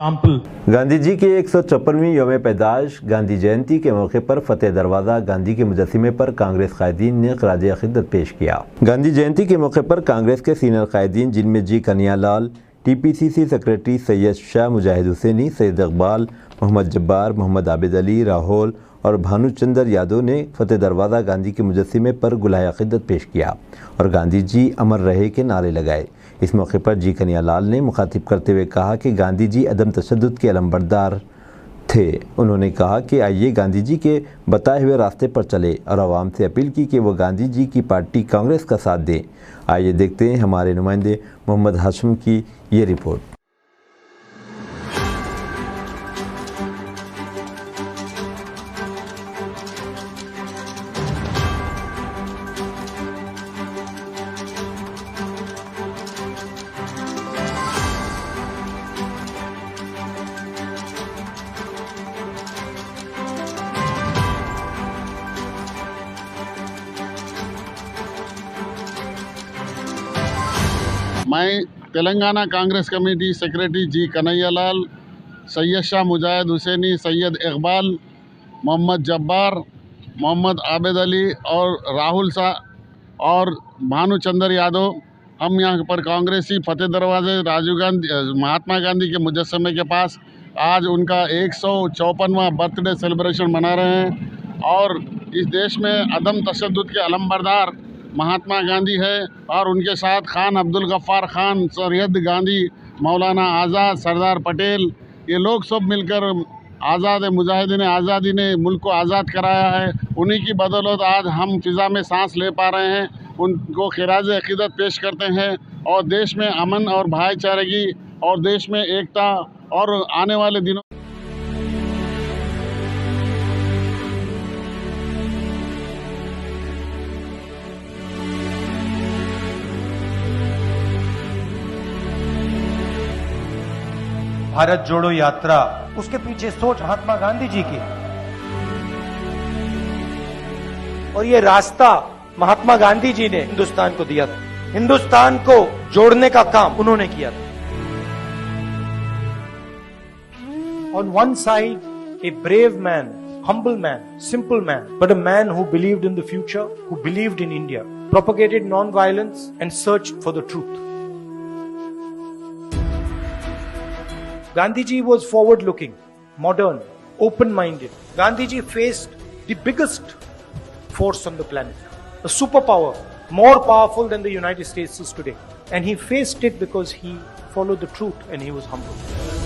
गांधी जी के 154वीं यौम पैदाइश गांधी जयंती के मौके पर फतेह दरवाज़ा गांधी के मुजस्समे पर कांग्रेस कायदीन ने खराज अक़ीदत पेश किया। गांधी जयंती के मौके पर कांग्रेस के सीनियर कायदीन जिनमें जी कन्हैयालाल, TPCC सेक्रेटरी सैयद शाह मुजाहिद हुसैनी, सैयद इकबाल, मोहम्मद जब्बार, मोहम्मद आबिद अली, राहुल और भानुचंद्र यादव ने फतेह दरवाज़ा गांधी के मुजस्समे पर गुलाह अक़ीदत पेश किया और गांधी जी अमर रहे के नारे लगाए। इस मौके पर जी कन्हैयालाल ने मुखातिब करते हुए कहा कि गांधी जी अदम तशद्दुद के अलमबरदार थे। उन्होंने कहा कि आइए गांधी जी के बताए हुए रास्ते पर चले और आवाम से अपील की कि वो गांधी जी की पार्टी कांग्रेस का साथ दें। आइए देखते हैं हमारे नुमाइंदे मोहम्मद हाशिम की ये रिपोर्ट। मैं तेलंगाना कांग्रेस कमेटी सेक्रेटरी जी कन्हैयालाल, सैयद शाह मुजाहिद हुसैनी, सैयद इकबाल, मोहम्मद जब्बार, मोहम्मद आबिद अली और राहुल शाह और भानुचंद्र यादव, हम यहाँ पर कांग्रेसी फतेह दरवाजे राजीव गांधी महात्मा गांधी के मुजस्समे के पास आज उनका 154वां बर्थडे सेलिब्रेशन मना रहे हैं। और इस देश में अदम तशद्दुद के अलमबरदार महात्मा गांधी है और उनके साथ खान अब्दुल गफ्फार खान, सरहद गांधी, मौलाना आज़ाद, सरदार पटेल, ये लोग सब मिलकर आज़ाद मुजाहिदीन आज़ादी ने मुल्क को आज़ाद कराया है। उन्हीं की बदौलत आज हम फ़िज़ा में सांस ले पा रहे हैं। उनको खिराज अक़ीदत पेश करते हैं और देश में अमन और भाईचारगी और देश में एकता और आने वाले दिनों भारत जोड़ो यात्रा, उसके पीछे सोच महात्मा गांधी जी की और ये रास्ता महात्मा गांधी जी ने हिंदुस्तान को दिया था। हिंदुस्तान को जोड़ने का काम उन्होंने किया था। On one side, a brave man, humble man, simple man, but a man who believed in the future, who believed in India, propagated non-violence and searched for the truth. Gandhiji was forward-looking, modern, open-minded. Gandhiji faced the biggest force on the planet, a superpower, more powerful than the United States is today. And he faced it because he followed the truth and he was humble.